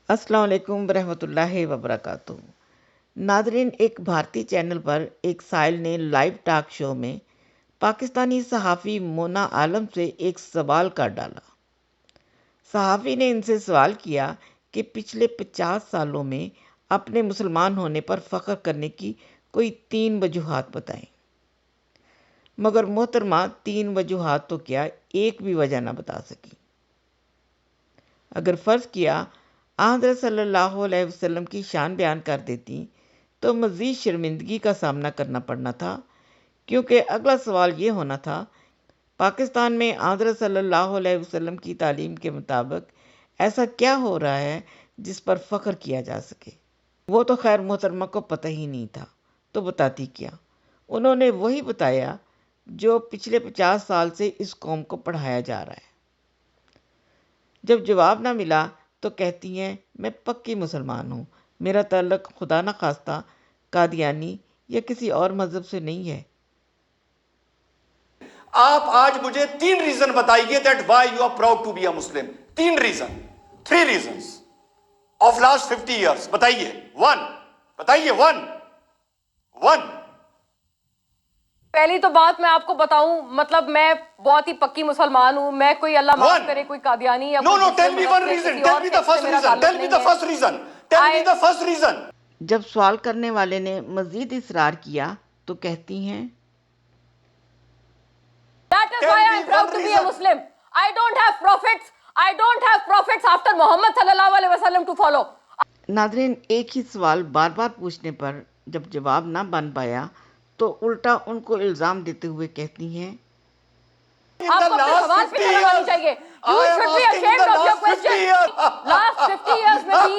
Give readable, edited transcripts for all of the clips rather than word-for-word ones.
السلام علیکم ورحمۃ اللہ وبرکاتہ۔ ناظرین، ایک بھارتی چینل پر ایک سائل نے لائیو ٹاک شو میں پاکستانی صحافی مونا عالم سے ایک سوال کر ڈالا۔ صحافی نے ان سے سوال کیا کہ پچھلے 50 سالوں میں اپنے مسلمان ہونے پر فخر کرنے کی کوئی 3 وجوہات بتائیں۔ مگر محترمہ 3 وجوہات تو کیا، ایک بھی وجہ نہ بتا سکی۔ اگر فرض کیا حضرت صلی اللہ علیہ وسلم کی شان بیان کر دیتی تو مزید شرمندگی کا سامنا کرنا پڑنا تھا، کیونکہ اگلا سوال یہ ہونا تھا، پاکستان میں حضرت صلی اللہ علیہ وسلم کی تعلیم کے مطابق ایسا کیا ہو رہا ہے جس پر فخر کیا جا سکے؟ وہ تو خیر محترمہ کو پتہ ہی نہیں تھا، تو بتاتی کیا؟ انہوں نے وہی بتایا جو پچھلے 50 سال سے اس قوم کو پڑھایا جا رہا ہے۔ جب جواب نہ ملا تو کہتی ہیں، میں پکی مسلمان ہوں، میرا تعلق خدا نہ خواستہ قادیانی یا کسی اور مذہب سے نہیں ہے۔ آپ آج مجھے 3 ریزن بتائیے that why you are proud to be a Muslim. 3 reasons of last 50 years. بتائیے 1. پہلی تو بات میں آپ کو بتاؤں، مطلب میں بہت ہی پکی مسلمان ہوں، میں کوئی اللہ معاف کرے کوئی قادیانی یا No, tell me one reason. Tell me the first reason. جب سوال کرنے والے نے مزید اصرار کیا تو کہتی ہیں، That is why I am proud to be a Muslim. I don't have prophets after Muhammad sallallahu alaihi wasallam to follow. ناظرین، ایک ہی سوال بار بار پوچھنے پر جب جواب نہ بن پایا تو الٹا ان کو الزام دیتے ہوئے کہتی ہیں، آپ کو اپنے سوال پہ شرم آنی چاہیے۔ You should be ashamed of your question. Last 50 years میں بھی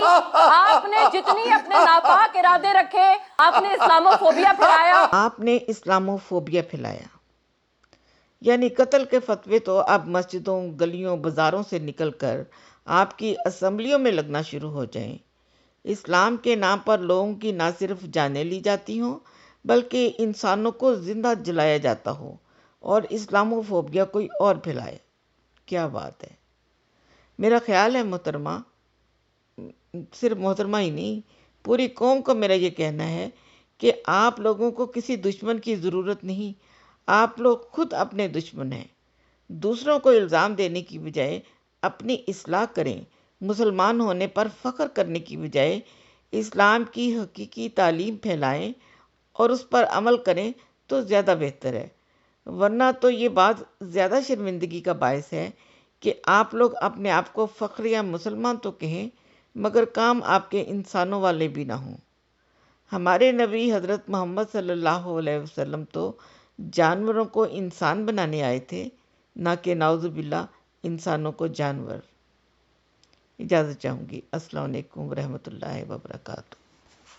آپ نے جتنی اپنے ناپاک ارادے رکھے، آپ نے اسلاموفوبیا پھیلایا، یعنی قتل کے فتوے تو اب مسجدوں، گلیوں، بازاروں سے نکل کر آپ کی اسمبلیوں میں لگنا شروع ہو جائیں۔ اسلام کے نام پر لوگوں کی نہ صرف جانیں لی جاتی ہوں بلکہ انسانوں کو زندہ جلایا جاتا ہو، اور اسلاموفوبیا کوئی اور پھیلائے۔ کیا بات ہے! میرا خیال ہے محترمہ، صرف محترمہ ہی نہیں، پوری قوم کو میرا یہ کہنا ہے کہ آپ لوگوں کو کسی دشمن کی ضرورت نہیں، آپ لوگ خود اپنے دشمن ہیں۔ دوسروں کو الزام دینے کی بجائے اپنی اصلاح کریں، مسلمان ہونے پر فخر کرنے کی بجائے اسلام کی حقیقی تعلیم پھیلائیں اور اس پر عمل کریں تو زیادہ بہتر ہے۔ ورنہ تو یہ بات زیادہ شرمندگی کا باعث ہے کہ آپ لوگ اپنے آپ کو فخریہ مسلمان تو کہیں مگر کام آپ کے انسانوں والے بھی نہ ہوں۔ ہمارے نبی حضرت محمد صلی اللہ علیہ وسلم تو جانوروں کو انسان بنانے آئے تھے، نہ کہ نعوذ باللہ انسانوں کو جانور۔ اجازت چاہوں گی۔ السلام علیکم ورحمۃ اللہ وبرکاتہ۔